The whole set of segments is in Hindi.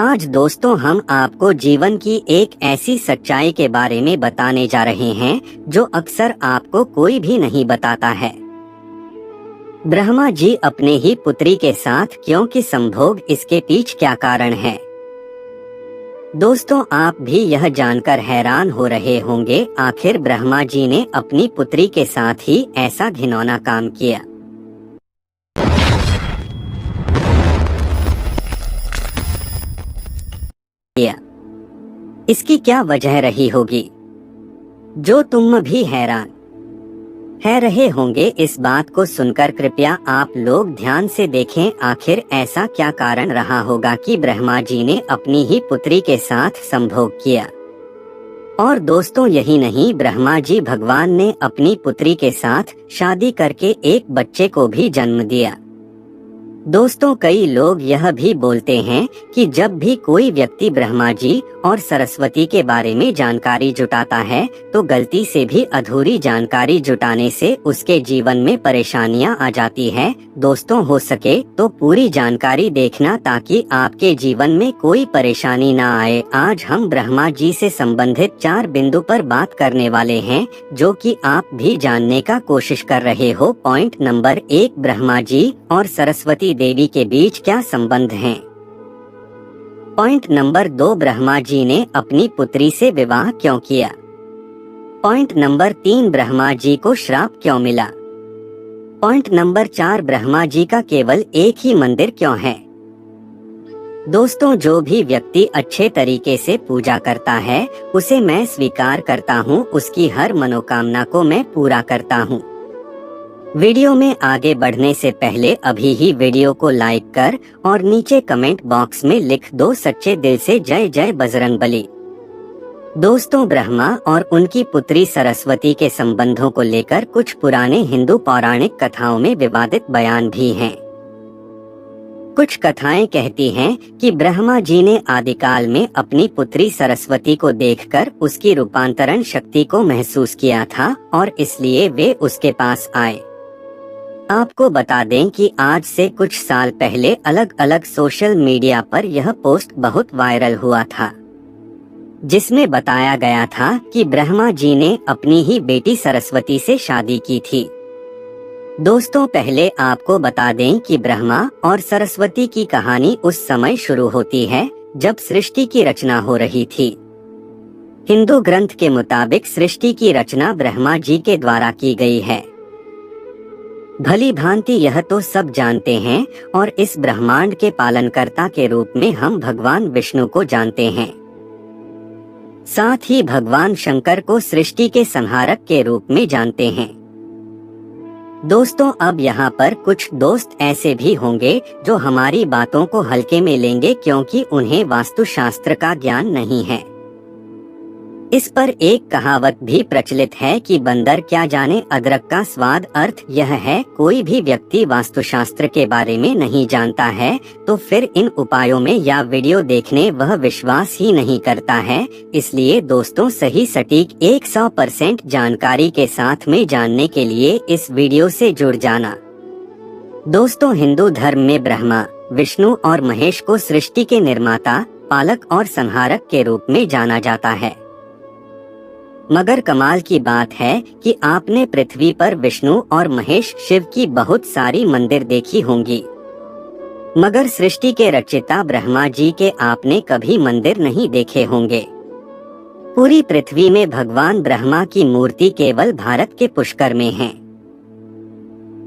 आज दोस्तों हम आपको जीवन की एक ऐसी सच्चाई के बारे में बताने जा रहे हैं जो अक्सर आपको कोई भी नहीं बताता है। ब्रह्मा जी अपने ही पुत्री के साथ क्यों की संभोग, इसके पीछे क्या कारण है। दोस्तों आप भी यह जानकर हैरान हो रहे होंगे आखिर ब्रह्मा जी ने अपनी पुत्री के साथ ही ऐसा घिनौना काम किया। इसकी क्या वजह रही होगी जो तुम भी हैरान रहे होंगे। इस बात को सुनकर कृपया आप लोग ध्यान से देखें, आखिर ऐसा क्या कारण रहा होगा कि ब्रह्मा जी ने अपनी ही पुत्री के साथ संभोग किया। और दोस्तों यही नहीं, ब्रह्मा जी भगवान ने अपनी पुत्री के साथ शादी करके एक बच्चे को भी जन्म दिया। दोस्तों कई लोग यह भी बोलते हैं कि जब भी कोई व्यक्ति ब्रह्मा जी और सरस्वती के बारे में जानकारी जुटाता है तो गलती से भी अधूरी जानकारी जुटाने से उसके जीवन में परेशानियां आ जाती है। दोस्तों हो सके तो पूरी जानकारी देखना ताकि आपके जीवन में कोई परेशानी ना आए। आज हम ब्रह्मा जी से संबंधित 4 बिंदु पर बात करने वाले हैं जो कि आप भी जानने का कोशिश कर रहे हो। पॉइंट नंबर 1, ब्रह्मा जी और सरस्वती देवी के बीच क्या संबंध हैं। पॉइंट नंबर 2, ब्रह्मा जी ने अपनी पुत्री से विवाह क्यों किया। पॉइंट नंबर 3, ब्रह्मा जी को श्राप क्यों मिला। पॉइंट नंबर 4, ब्रह्मा जी का केवल एक ही मंदिर क्यों है। दोस्तों जो भी व्यक्ति अच्छे तरीके से पूजा करता है उसे मैं स्वीकार करता हूँ, उसकी हर मनोकामना को मैं पूरा करता हूँ। वीडियो में आगे बढ़ने से पहले अभी ही वीडियो को लाइक कर और नीचे कमेंट बॉक्स में लिख दो सच्चे दिल से जय जय बजरंगबली। दोस्तों ब्रह्मा और उनकी पुत्री सरस्वती के संबंधों को लेकर कुछ पुराने हिंदू पौराणिक कथाओं में विवादित बयान भी हैं। कुछ कथाएं कहती हैं कि ब्रह्मा जी ने आदिकाल में अपनी पुत्री सरस्वती को देखकर उसकी रूपांतरण शक्ति को महसूस किया था और इसलिए वे उसके पास आए। आपको बता दें कि आज से कुछ साल पहले अलग अलग सोशल मीडिया पर यह पोस्ट बहुत वायरल हुआ था जिसमें बताया गया था कि ब्रह्मा जी ने अपनी ही बेटी सरस्वती से शादी की थी। दोस्तों पहले आपको बता दें कि ब्रह्मा और सरस्वती की कहानी उस समय शुरू होती है जब सृष्टि की रचना हो रही थी। हिंदू ग्रंथ के मुताबिक सृष्टि की रचना ब्रह्मा जी के द्वारा की गई है। भली भांति यह तो सब जानते हैं और इस ब्रह्मांड के पालनकर्ता के रूप में हम भगवान विष्णु को जानते हैं। साथ ही भगवान शंकर को सृष्टि के संहारक के रूप में जानते हैं। दोस्तों अब यहाँ पर कुछ दोस्त ऐसे भी होंगे जो हमारी बातों को हल्के में लेंगे क्योंकि उन्हें वास्तुशास्त्र का ज्ञान नहीं है। इस पर एक कहावत भी प्रचलित है कि बंदर क्या जाने अदरक का स्वाद। अर्थ यह है कोई भी व्यक्ति वास्तुशास्त्र के बारे में नहीं जानता है तो फिर इन उपायों में या वीडियो देखने वह विश्वास ही नहीं करता है। इसलिए दोस्तों सही सटीक 100% जानकारी के साथ में जानने के लिए इस वीडियो से जुड़ जाना। दोस्तों हिंदू धर्म में ब्रह्मा, विष्णु और महेश को सृष्टि के निर्माता, पालक और संहारक के रूप में जाना जाता है। मगर कमाल की बात है कि आपने पृथ्वी पर विष्णु और महेश शिव की बहुत सारी मंदिर देखी होंगी, मगर सृष्टि के रचयिता ब्रह्मा जी के आपने कभी मंदिर नहीं देखे होंगे। पूरी पृथ्वी में भगवान ब्रह्मा की मूर्ति केवल भारत के पुष्कर में है।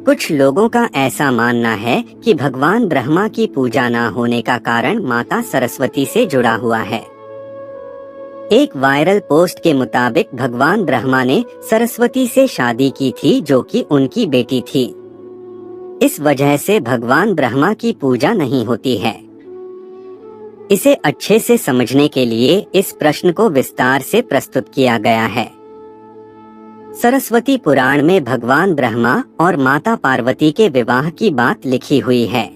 कुछ लोगों का ऐसा मानना है कि भगवान ब्रह्मा की पूजा न होने का कारण माता सरस्वती से जुड़ा हुआ है। एक वायरल पोस्ट के मुताबिक भगवान ब्रह्मा ने सरस्वती से शादी की थी जो कि उनकी बेटी थी। इस वजह से भगवान ब्रह्मा की पूजा नहीं होती है। इसे अच्छे से समझने के लिए इस प्रश्न को विस्तार से प्रस्तुत किया गया है। सरस्वती पुराण में भगवान ब्रह्मा और माता पार्वती के विवाह की बात लिखी हुई है।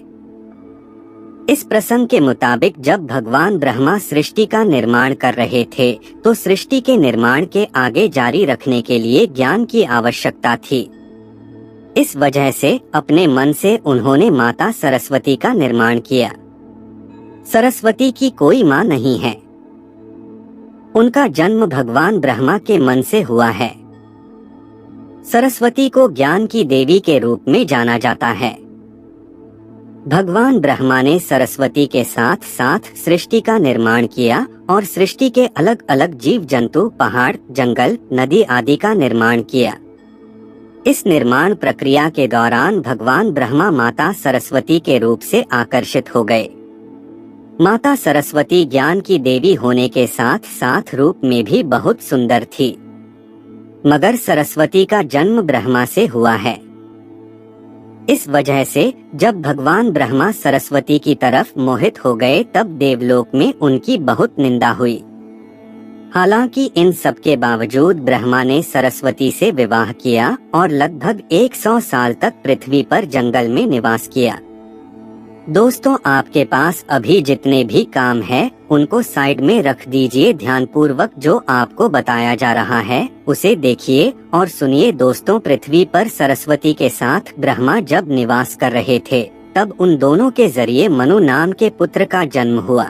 इस प्रसंग के मुताबिक जब भगवान ब्रह्मा सृष्टि का निर्माण कर रहे थे तो सृष्टि के निर्माण के आगे जारी रखने के लिए ज्ञान की आवश्यकता थी। इस वजह से अपने मन से उन्होंने माता सरस्वती का निर्माण किया। सरस्वती की कोई माँ नहीं है। उनका जन्म भगवान ब्रह्मा के मन से हुआ है। सरस्वती को ज्ञान की देवी के रूप में जाना जाता है। भगवान ब्रह्मा ने सरस्वती के साथ साथ सृष्टि का निर्माण किया और सृष्टि के अलग अलग जीव जंतु, पहाड़, जंगल, नदी आदि का निर्माण किया। इस निर्माण प्रक्रिया के दौरान भगवान ब्रह्मा माता सरस्वती के रूप से आकर्षित हो गए। माता सरस्वती ज्ञान की देवी होने के साथ साथ रूप में भी बहुत सुंदर थी, मगर सरस्वती का जन्म ब्रह्मा से हुआ है। इस वजह से जब भगवान ब्रह्मा सरस्वती की तरफ मोहित हो गए तब देवलोक में उनकी बहुत निंदा हुई। हालांकि इन सब के बावजूद ब्रह्मा ने सरस्वती से विवाह किया और लगभग 100 साल तक पृथ्वी पर जंगल में निवास किया। दोस्तों, आपके पास अभी जितने भी काम है उनको साइड में रख दीजिए। ध्यानपूर्वक जो आपको बताया जा रहा है उसे देखिए और सुनिए। दोस्तों, पृथ्वी पर सरस्वती के साथ ब्रह्मा जब निवास कर रहे थे तब उन दोनों के जरिए मनु नाम के पुत्र का जन्म हुआ।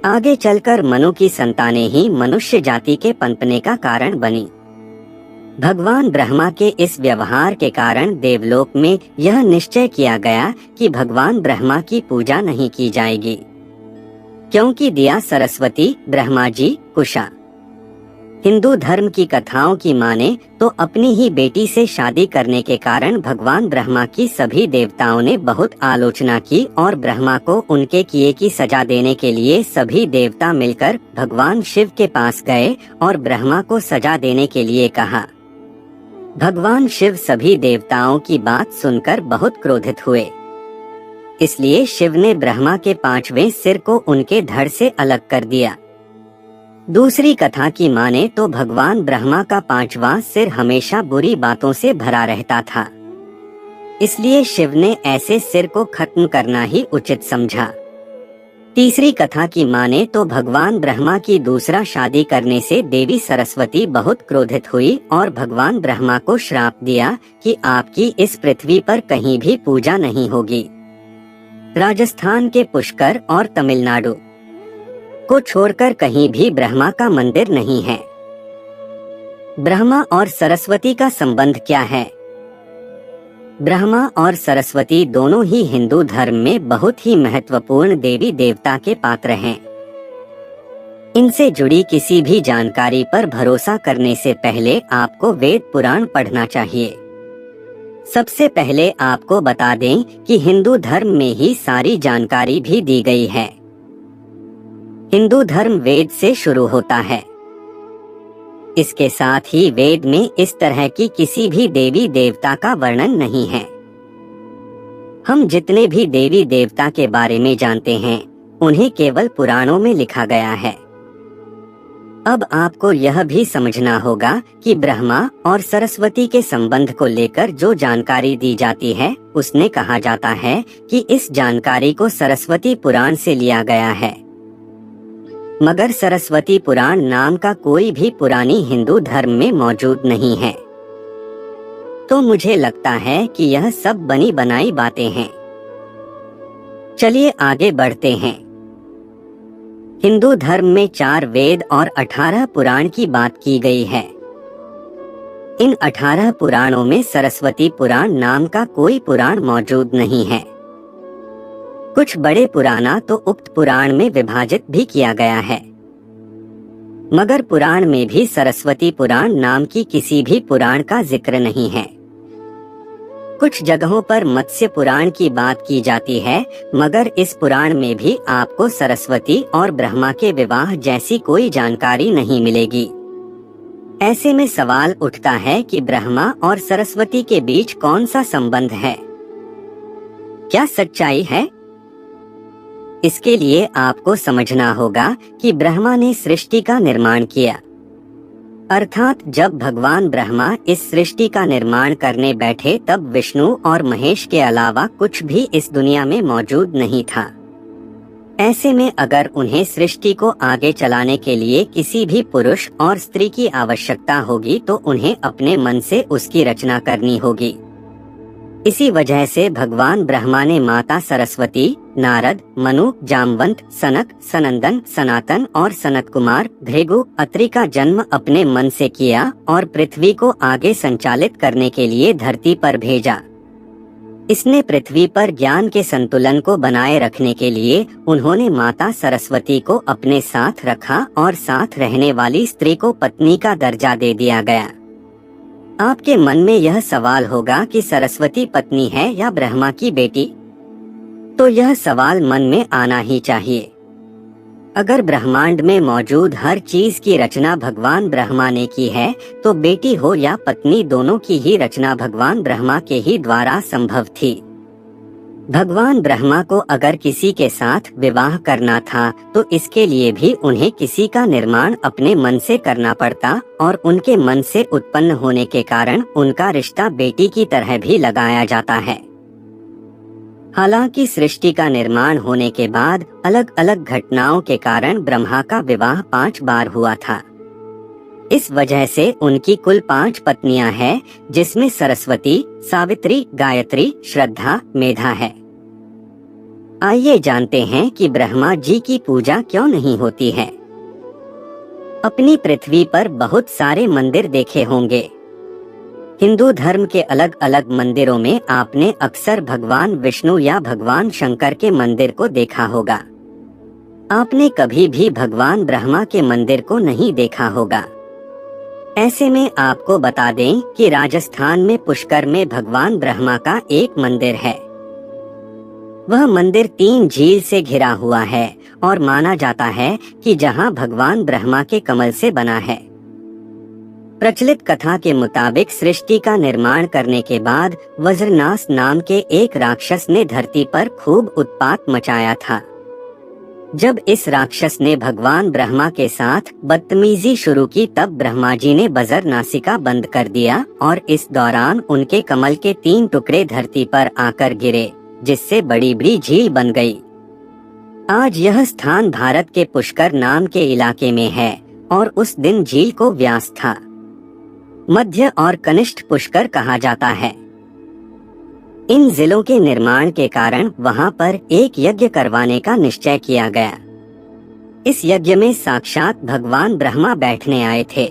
आगे चलकर मनु की संतानें ही मनुष्य जाति के पनपने का कारण बनी। भगवान ब्रह्मा के इस व्यवहार के कारण देवलोक में यह निश्चय किया गया कि भगवान ब्रह्मा की पूजा नहीं की जाएगी, क्योंकि दिया सरस्वती ब्रह्मा जी कुशा। हिंदू धर्म की कथाओं की माने तो अपनी ही बेटी से शादी करने के कारण भगवान ब्रह्मा की सभी देवताओं ने बहुत आलोचना की और ब्रह्मा को उनके किए की सजा देने के लिए सभी देवता मिलकर भगवान शिव के पास गए और ब्रह्मा को सजा देने के लिए कहा। भगवान शिव सभी देवताओं की बात सुनकर बहुत क्रोधित हुए, इसलिए शिव ने ब्रह्मा के 5वें सिर को उनके धड़ से अलग कर दिया। दूसरी कथा की माने तो भगवान ब्रह्मा का 5वां सिर हमेशा बुरी बातों से भरा रहता था, इसलिए शिव ने ऐसे सिर को खत्म करना ही उचित समझा। तीसरी कथा की माने तो भगवान ब्रह्मा की दूसरा शादी करने से देवी सरस्वती बहुत क्रोधित हुई और भगवान ब्रह्मा को श्राप दिया कि आपकी इस पृथ्वी पर कहीं भी पूजा नहीं होगी। राजस्थान के पुष्कर और तमिलनाडु को छोड़कर कहीं भी ब्रह्मा का मंदिर नहीं है। ब्रह्मा और सरस्वती का संबंध क्या है? ब्रह्मा और सरस्वती दोनों ही हिंदू धर्म में बहुत ही महत्वपूर्ण देवी देवता के पात्र हैं। इनसे जुड़ी किसी भी जानकारी पर भरोसा करने से पहले आपको वेद पुराण पढ़ना चाहिए। सबसे पहले आपको बता दें कि हिंदू धर्म में ही सारी जानकारी भी दी गई है। हिंदू धर्म वेद से शुरू होता है। इसके साथ ही वेद में इस तरह की किसी भी देवी देवता का वर्णन नहीं है। हम जितने भी देवी देवता के बारे में जानते हैं उन्हें केवल पुराणों में लिखा गया है। अब आपको यह भी समझना होगा कि ब्रह्मा और सरस्वती के संबंध को लेकर जो जानकारी दी जाती है उसने कहा जाता है कि इस जानकारी को सरस्वती पुराण से लिया गया है, मगर सरस्वती पुराण नाम का कोई भी पुरानी हिंदू धर्म में मौजूद नहीं है। तो मुझे लगता है कि यह सब बनी बनाई बातें हैं। चलिए आगे बढ़ते हैं। हिंदू धर्म में 4 वेद और 18 पुराण की बात की गई है। इन 18 पुराणों में सरस्वती पुराण नाम का कोई पुराण मौजूद नहीं है। कुछ बड़े पुराना तो उक्त पुराण में विभाजित भी किया गया है, मगर पुराण में भी सरस्वती पुराण नाम की किसी भी पुराण का जिक्र नहीं है। कुछ जगहों पर मत्स्य पुराण की बात की जाती है, मगर इस पुराण में भी आपको सरस्वती और ब्रह्मा के विवाह जैसी कोई जानकारी नहीं मिलेगी। ऐसे में सवाल उठता है कि ब्रह्मा और सरस्वती के बीच कौन सा संबंध है? क्या सच्चाई है? इसके लिए आपको समझना होगा कि ब्रह्मा ने सृष्टि का निर्माण किया, अर्थात जब भगवान ब्रह्मा इस सृष्टि का निर्माण करने बैठे तब विष्णु और महेश के अलावा कुछ भी इस दुनिया में मौजूद नहीं था। ऐसे में अगर उन्हें सृष्टि को आगे चलाने के लिए किसी भी पुरुष और स्त्री की आवश्यकता होगी तो उन्हें अपने मन से उसकी रचना करनी होगी। इसी वजह से भगवान ब्रह्मा ने माता सरस्वती, नारद, मनु, जामवंत, सनक, सनंदन, सनातन और सनत कुमार, भृगु, अत्रि का जन्म अपने मन से किया और पृथ्वी को आगे संचालित करने के लिए धरती पर भेजा। इसने पृथ्वी पर ज्ञान के संतुलन को बनाए रखने के लिए उन्होंने माता सरस्वती को अपने साथ रखा और साथ रहने वाली स्त्री को पत्नी का दर्जा दे दिया गया। आपके मन में यह सवाल होगा कि सरस्वती पत्नी है या ब्रह्मा की बेटी? तो यह सवाल मन में आना ही चाहिए। अगर ब्रह्मांड में मौजूद हर चीज की रचना भगवान ब्रह्मा ने की है, तो बेटी हो या पत्नी दोनों की ही रचना भगवान ब्रह्मा के ही द्वारा संभव थी। भगवान ब्रह्मा को अगर किसी के साथ विवाह करना था तो इसके लिए भी उन्हें किसी का निर्माण अपने मन से करना पड़ता और उनके मन से उत्पन्न होने के कारण उनका रिश्ता बेटी की तरह भी लगाया जाता है। हालांकि सृष्टि का निर्माण होने के बाद अलग अलग घटनाओं के कारण ब्रह्मा का विवाह 5 बार हुआ था। इस वजह से उनकी कुल 5 पत्नियां हैं, जिसमें सरस्वती, सावित्री, गायत्री, श्रद्धा, मेधा है। आइए जानते हैं कि ब्रह्मा जी की पूजा क्यों नहीं होती है। अपनी पृथ्वी पर बहुत सारे मंदिर देखे होंगे। हिंदू धर्म के अलग अलग मंदिरों में आपने अक्सर भगवान विष्णु या भगवान शंकर के मंदिर को देखा होगा। आपने कभी भी भगवान ब्रह्मा के मंदिर को नहीं देखा होगा। ऐसे में आपको बता दें कि राजस्थान में पुष्कर में भगवान ब्रह्मा का एक मंदिर है। वह मंदिर 3 झील से घिरा हुआ है और माना जाता है कि जहां भगवान ब्रह्मा के कमल से बना है। प्रचलित कथा के मुताबिक सृष्टि का निर्माण करने के बाद वज्रनास नाम के एक राक्षस ने धरती पर खूब उत्पात मचाया था। जब इस राक्षस ने भगवान ब्रह्मा के साथ बदतमीजी शुरू की, तब ब्रह्मा जी ने बजर नासिका बंद कर दिया और इस दौरान उनके कमल के 3 टुकड़े धरती पर आकर गिरे, जिससे बड़ी बड़ी झील बन गई। आज यह स्थान भारत के पुष्कर नाम के इलाके में है और उस दिन झील को व्यास था। मध्य और कनिष्ठ पुष्कर कहा जाता है। इन जिलों के निर्माण के कारण वहां पर एक यज्ञ करवाने का निश्चय किया गया। इस यज्ञ में साक्षात भगवान ब्रह्मा बैठने आए थे,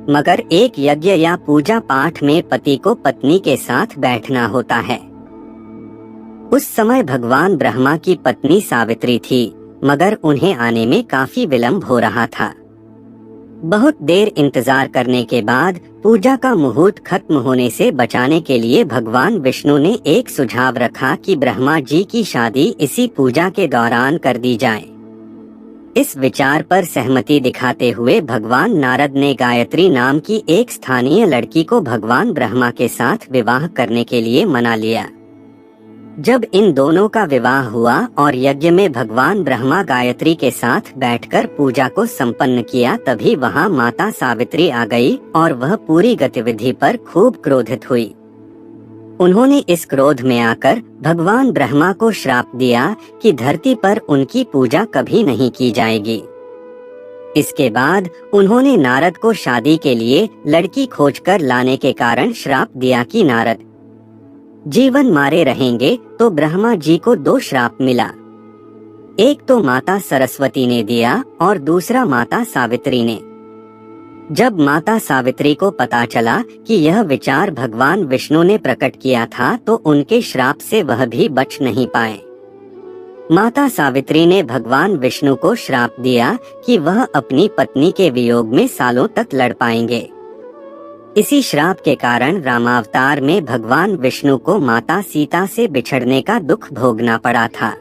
मगर एक यज्ञ या पूजा पाठ में पति को पत्नी के साथ बैठना होता है। उस समय भगवान ब्रह्मा की पत्नी सावित्री थी, मगर उन्हें आने में काफी विलंब हो रहा था। बहुत देर इंतजार करने के बाद पूजा का मुहूर्त खत्म होने से बचाने के लिए भगवान विष्णु ने एक सुझाव रखा कि ब्रह्मा जी की शादी इसी पूजा के दौरान कर दी जाए। इस विचार पर सहमति दिखाते हुए भगवान नारद ने गायत्री नाम की एक स्थानीय लड़की को भगवान ब्रह्मा के साथ विवाह करने के लिए मना लिया। जब इन दोनों का विवाह हुआ और यज्ञ में भगवान ब्रह्मा गायत्री के साथ बैठकर पूजा को संपन्न किया, तभी वहां माता सावित्री आ गई और वह पूरी गतिविधि पर खूब क्रोधित हुई। उन्होंने इस क्रोध में आकर भगवान ब्रह्मा को श्राप दिया कि धरती पर उनकी पूजा कभी नहीं की जाएगी। इसके बाद उन्होंने नारद को शादी के लिए लड़की खोजकर लाने के कारण श्राप दिया कि नारद जीवन मारे रहेंगे। तो ब्रह्मा जी को 2 श्राप मिला। एक तो माता सरस्वती ने दिया और दूसरा माता सावित्री ने। जब माता सावित्री को पता चला कि यह विचार भगवान विष्णु ने प्रकट किया था, तो उनके श्राप से वह भी बच नहीं पाए। माता सावित्री ने भगवान विष्णु को श्राप दिया कि वह अपनी पत्नी के वियोग में सालों तक लड़ पाएंगे। इसी श्राप के कारण रामावतार में भगवान विष्णु को माता सीता से बिछड़ने का दुख भोगना पड़ा था।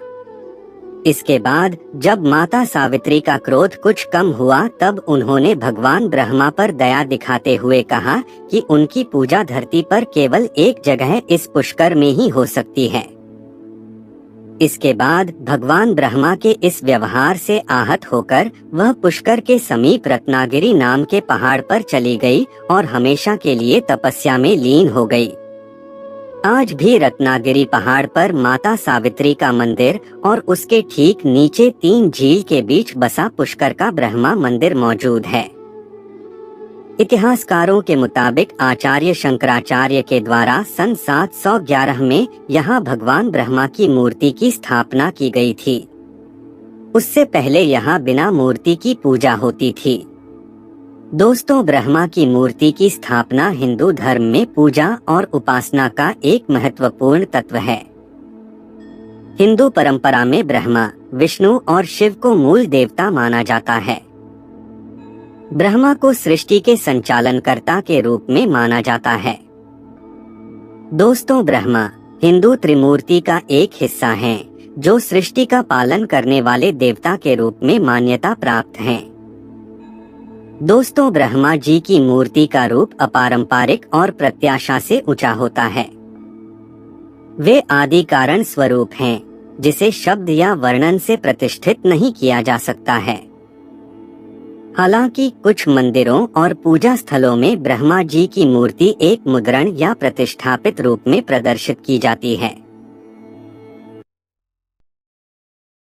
इसके बाद जब माता सावित्री का क्रोध कुछ कम हुआ, तब उन्होंने भगवान ब्रह्मा पर दया दिखाते हुए कहा कि उनकी पूजा धरती पर केवल एक जगह इस पुष्कर में ही हो सकती है। इसके बाद भगवान ब्रह्मा के इस व्यवहार से आहत होकर वह पुष्कर के समीप रत्नागिरी नाम के पहाड़ पर चली गई और हमेशा के लिए तपस्या में लीन हो गई। आज भी रत्नागिरी पहाड़ पर माता सावित्री का मंदिर और उसके ठीक नीचे 3 झील के बीच बसा पुष्कर का ब्रह्मा मंदिर मौजूद है। इतिहासकारों के मुताबिक आचार्य शंकराचार्य के द्वारा सन 711 में यहाँ भगवान ब्रह्मा की मूर्ति की स्थापना की गई थी। उससे पहले यहाँ बिना मूर्ति की पूजा होती थी। दोस्तों, ब्रह्मा की मूर्ति की स्थापना हिंदू धर्म में पूजा और उपासना का एक महत्वपूर्ण तत्व है। हिंदू परंपरा में ब्रह्मा, विष्णु और शिव को मूल देवता माना जाता है। ब्रह्मा को सृष्टि के संचालनकर्ता के रूप में माना जाता है। दोस्तों, ब्रह्मा हिंदू त्रिमूर्ति का एक हिस्सा हैं, जो सृष्टि का पालन करने वाले देवता के रूप में मान्यता प्राप्त हैं। दोस्तों, ब्रह्मा जी की मूर्ति का रूप अपारंपरिक और प्रत्याशा से ऊंचा होता है। वे आदि कारण स्वरूप हैं, जिसे शब्द या वर्णन से प्रतिष्ठित नहीं किया जा सकता है। हालांकि कुछ मंदिरों और पूजा स्थलों में ब्रह्मा जी की मूर्ति एक मुद्रण या प्रतिष्ठापित रूप में प्रदर्शित की जाती है।